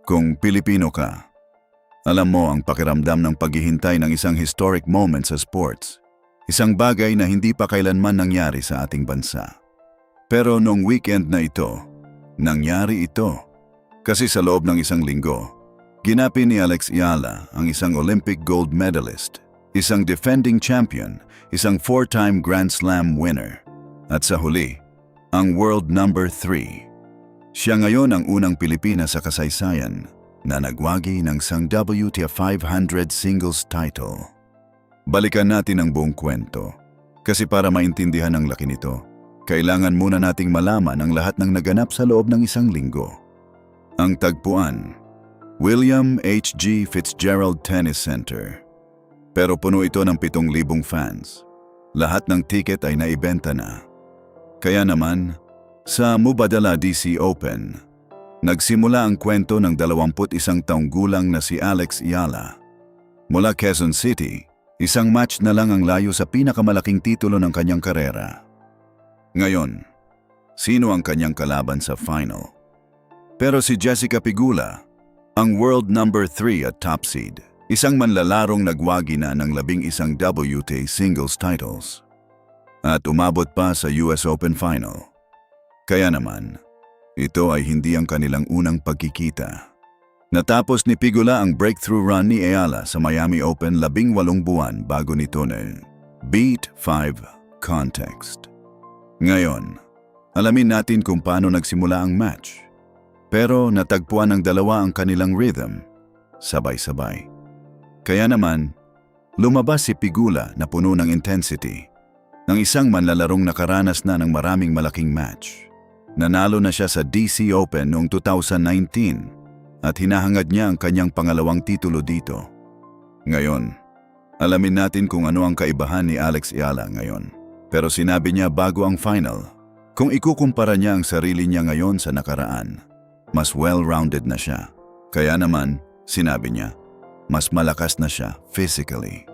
Kung Pilipino ka, alam mo ang pakiramdam ng paghihintay ng isang historic moment sa sports. Isang bagay na hindi pa kailanman nangyari sa ating bansa. Pero noong weekend na ito, nangyari ito. Kasi sa loob ng isang linggo, ginapin ni Alex Eala ang isang Olympic gold medalist, isang defending champion, isang 4-time Grand Slam winner, at sa huli, ang world number 3. Siya ngayon ang unang Pilipina sa kasaysayan na nagwagi ng isang WTA 500 singles title. Balikan natin ang buong kwento. Kasi para maintindihan ang laki nito, kailangan muna nating malaman ang lahat ng naganap sa loob ng isang linggo. Ang tagpuan, William H.G. Fitzgerald Tennis Center. Pero puno ito ng 7,000 fans. Lahat ng ticket ay naibenta na. Kaya naman, sa Mubadala DC Open, nagsimula ang kwento ng 21 taong gulang na si Alex Eala. Mula Quezon City, isang match na lang ang layo sa pinakamalaking titulo ng kanyang karera. Ngayon, sino ang kanyang kalaban sa final? Pero si Jessica Pegula, ang world number 3 at top seed, isang manlalarong nagwagi na ng 11 WTA singles titles. At umabot pa sa US Open final. Kaya naman, ito ay hindi ang kanilang unang pagkikita. Natapos ni Pegula ang breakthrough run ni Eala sa Miami Open 18 buwan bago nito na Beat 5 context. Ngayon, alamin natin kung paano nagsimula ang match. Pero natagpuan ng dalawa ang kanilang rhythm, sabay-sabay. Kaya naman, lumabas si Pegula na puno ng intensity, ng isang manlalarong nakaranas na ng maraming malaking match. Nanalo na siya sa DC Open noong 2019 at hinahangad niya ang kanyang pangalawang titulo dito. Ngayon, alamin natin kung ano ang kaibahan ni Alex Eala ngayon. Pero sinabi niya bago ang final, kung ikukumpara niya ang sarili niya ngayon sa nakaraan, mas well-rounded na siya. Kaya naman, sinabi niya, mas malakas na siya physically.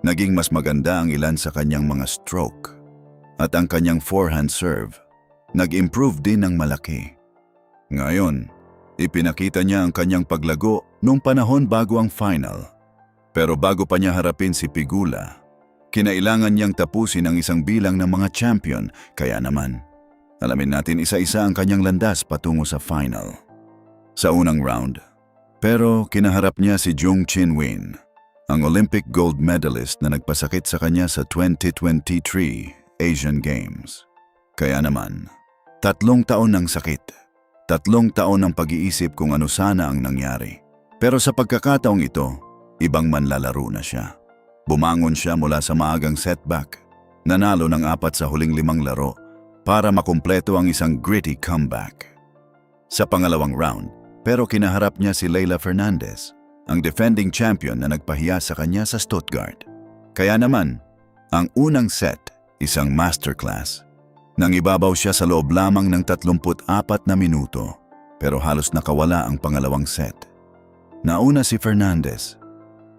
Naging mas maganda ang ilan sa kanyang mga stroke. At ang kanyang forehand serve, nag-improve din ng malaki. Ngayon, ipinakita niya ang kanyang paglago noong panahon bago ang final. Pero bago pa niya harapin si Pegula, kinailangan niyang tapusin ang isang bilang ng mga champion. Kaya naman, alamin natin isa-isa ang kanyang landas patungo sa final. Sa unang round, pero kinaharap niya si Jung Chin-win, ang Olympic gold medalist na nagpasakit sa kanya sa 2023 Asian Games. Kaya naman, 3 taon ng sakit. 3 taon ng pag-iisip kung ano sana ang nangyari. Pero sa pagkakataong ito, ibang manlalaro na siya. Bumangon siya mula sa maagang setback. Nanalo ng 4 sa huling 5 laro para makumpleto ang isang gritty comeback. Sa pangalawang round, pero kinaharap niya si Leylah Fernandez, ang defending champion na nagpahiya sa kanya sa Stuttgart. Kaya naman, ang unang set, isang masterclass. Nangibabaw siya sa loob lamang ng 34 na minuto, pero halos nakawala ang pangalawang set. Nauna si Fernandez,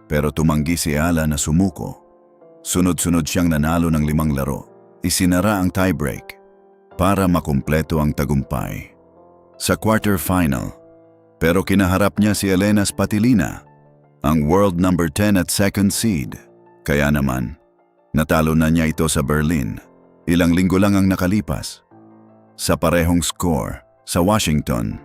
pero tumanggi si Eala na sumuko. Sunod-sunod siyang nanalo ng 5 laro. Isinara ang tiebreak para makumpleto ang tagumpay. Sa quarterfinal, pero kinaharap niya si Elena Spatilina, ang world number 10 at second seed. Kaya naman, natalo na niya ito sa Berlin. Ilang linggo lang ang nakalipas. Sa parehong score, sa Washington.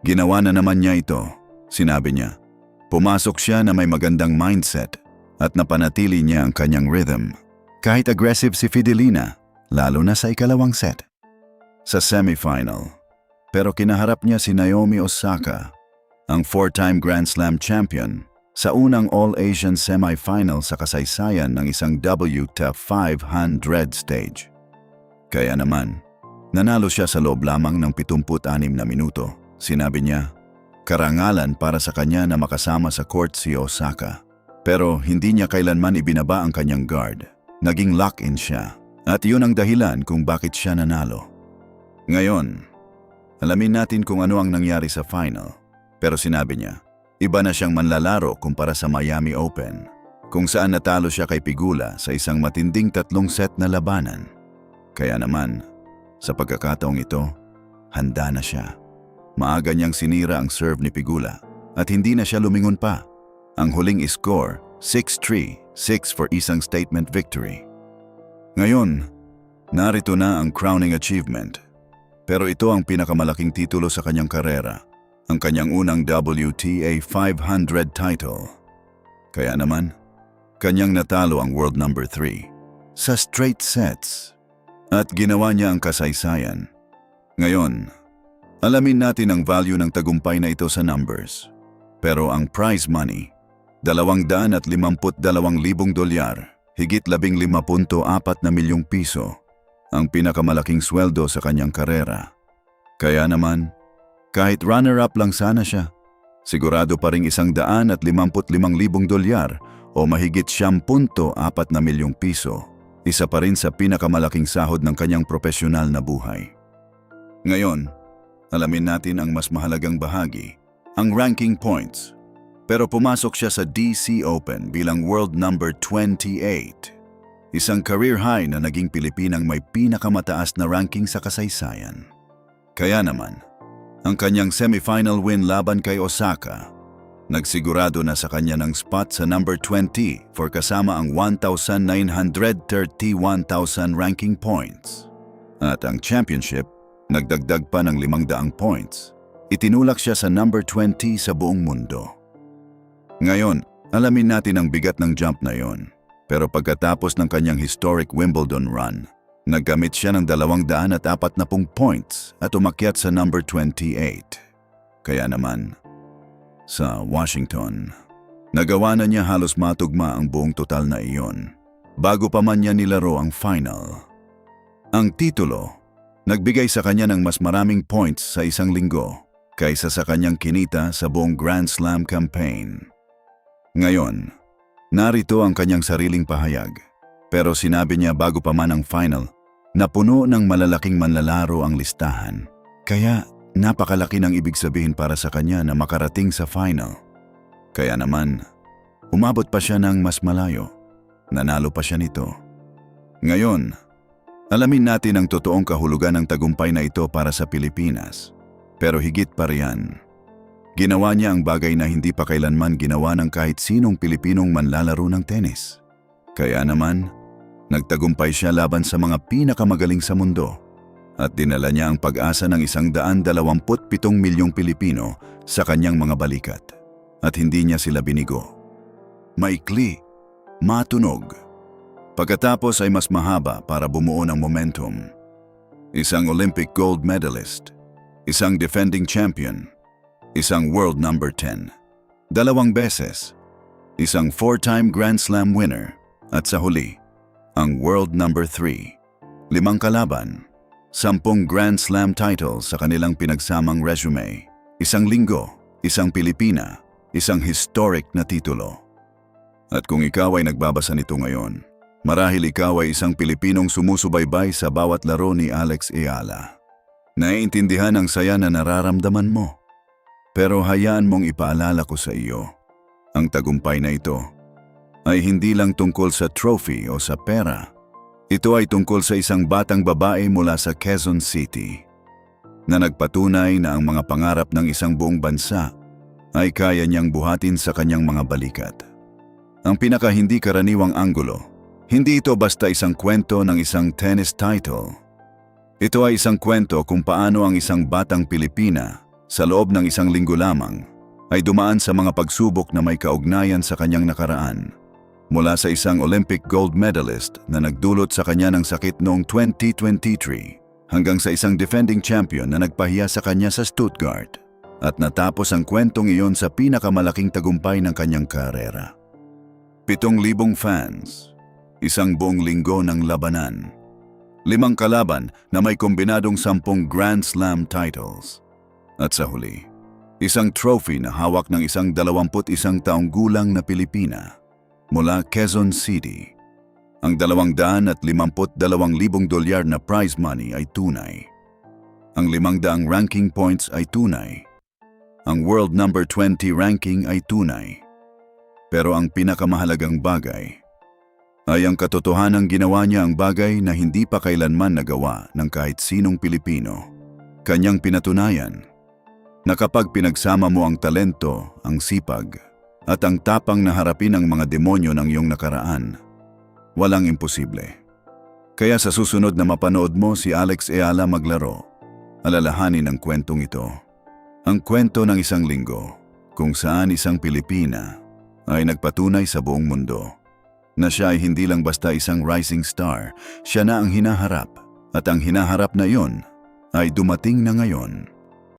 Ginawa na naman niya ito, sinabi niya. Pumasok siya na may magandang mindset at napanatili niya ang kanyang rhythm. Kahit aggressive si Fidelina, lalo na sa ikalawang set. Sa semifinal, pero kinaharap niya si Naomi Osaka, ang 4-time Grand Slam champion, sa unang All-Asian semifinal sa kasaysayan ng isang WTA 500 stage. Kaya naman, nanalo siya sa loob lamang ng 76 na minuto. Sinabi niya, karangalan para sa kanya na makasama sa court si Osaka. Pero hindi niya kailanman ibinaba ang kanyang guard. Naging lock-in siya. At yun ang dahilan kung bakit siya nanalo. Ngayon, alamin natin kung ano ang nangyari sa final. Pero sinabi niya, iba na siyang manlalaro kumpara sa Miami Open, kung saan natalo siya kay Pegula sa isang matinding 3 set na labanan. Kaya naman, sa pagkakataong ito, handa na siya. Maaga niyang sinira ang serve ni Pegula at hindi na siya lumingon pa. Ang huling score, 6-3, 6 for isang statement victory. Ngayon, narito na ang crowning achievement. Pero ito ang pinakamalaking titulo sa kanyang karera, ang kanyang unang WTA 500 title. Kaya naman, kanyang natalo ang world number 3 sa straight sets at ginawa niya ang kasaysayan. Ngayon, alamin natin ang value ng tagumpay na ito sa numbers. Pero ang prize money, $252,000, higit 15.4 milyong piso, ang pinakamalaking sweldo sa kanyang karera. Kaya naman, kahit runner-up lang sana siya, sigurado pa ring $155,000 o mahigit 10.4 milyong piso, isa pa rin sa pinakamalaking sahod ng kanyang profesional na buhay. Ngayon, alamin natin ang mas mahalagang bahagi, ang ranking points. Pero pumasok siya sa DC Open bilang world number 28. Isang career high na naging Pilipinang may pinakamataas na ranking sa kasaysayan. Kaya naman, ang kanyang semifinal win laban kay Osaka, nagsigurado na sa kanya ng spot sa number 20 for kasama ang 1,931,000 ranking points. At ang championship, nagdagdag pa ng 500 points. Itinulak siya sa number 20 sa buong mundo. Ngayon, alamin natin ang bigat ng jump na yon. Pero pagkatapos ng kanyang historic Wimbledon run, naggamit siya ng 240 points at umakyat sa number 28. Kaya naman, sa Washington, nagawa na niya halos matugma ang buong total na iyon bago pa man niya nilaro ang final. Ang titulo, nagbigay sa kanya ng mas maraming points sa isang linggo kaysa sa kanyang kinita sa buong Grand Slam campaign. Ngayon, narito ang kanyang sariling pahayag. Pero sinabi niya bago pa man ang final na puno ng malalaking manlalaro ang listahan. Kaya napakalaki ng ibig sabihin para sa kanya na makarating sa final. Kaya naman, umabot pa siya ng mas malayo. Nanalo pa siya nito. Ngayon, alamin natin ang totoong kahulugan ng tagumpay na ito para sa Pilipinas. Pero higit pa riyan, ginawa niya ang bagay na hindi pa kailanman ginawa ng kahit sinong Pilipinong manlalaro ng tennis. Kaya naman, nagtagumpay siya laban sa mga pinakamagaling sa mundo at dinala niya ang pag-asa ng 127 milyong Pilipino sa kanyang mga balikat. At hindi niya sila binigo. Maikli, matunog. Pagkatapos ay mas mahaba para bumuo ng momentum. Isang Olympic gold medalist, isang defending champion, isang world number 10, 2 beses, isang 4-time Grand Slam winner, at sa huli, ang world number 3, 5 kalaban, 10 Grand Slam titles sa kanilang pinagsamang resume, isang linggo, isang Pilipina, isang historic na titulo. At kung ikaw ay nagbabasa nito ngayon, marahil ikaw ay isang Pilipinong sumusubaybay sa bawat laro ni Alex Eala. Naiintindihan ang saya na nararamdaman mo. Pero hayaan mong ipaalala ko sa iyo, ang tagumpay na ito ay hindi lang tungkol sa trophy o sa pera. Ito ay tungkol sa isang batang babae mula sa Quezon City na nagpatunay na ang mga pangarap ng isang buong bansa ay kaya niyang buhatin sa kanyang mga balikat. Ang pinaka hindi karaniwang anggulo, hindi ito basta isang kwento ng isang tennis title. Ito ay isang kwento kung paano ang isang batang Pilipina sa loob ng isang linggo lamang ay dumaan sa mga pagsubok na may kaugnayan sa kanyang nakaraan. Mula sa isang Olympic gold medalist na nagdulot sa kanya ng sakit noong 2023 hanggang sa isang defending champion na nagpahiya sa kanya sa Stuttgart. At natapos ang kwentong iyon sa pinakamalaking tagumpay ng kanyang karera. 7,000 fans, isang buong linggo ng labanan, 5 kalaban na may kombinadong 10 Grand Slam titles. At sa huli, isang trophy na hawak ng isang 21 taong gulang na Pilipina mula Quezon City. Ang $252,000 na prize money ay tunay. Ang 500 ranking points ay tunay. Ang world number 20 ranking ay tunay. Pero ang pinakamahalagang bagay ay ang katotohanang ginawa niya ang bagay na hindi pa kailanman nagawa ng kahit sinong Pilipino. Kanyang pinatunayan Na kapag pinagsama mo ang talento, ang sipag, at ang tapang na harapin ang mga demonyo ng iyong nakaraan, walang imposible. Kaya sa susunod na mapanood mo si Alex Eala maglaro, alalahanin ang kwentong ito. Ang kwento ng isang linggo kung saan isang Pilipina ay nagpatunay sa buong mundo na siya ay hindi lang basta isang rising star, siya na ang hinaharap at ang hinaharap na iyon ay dumating na ngayon.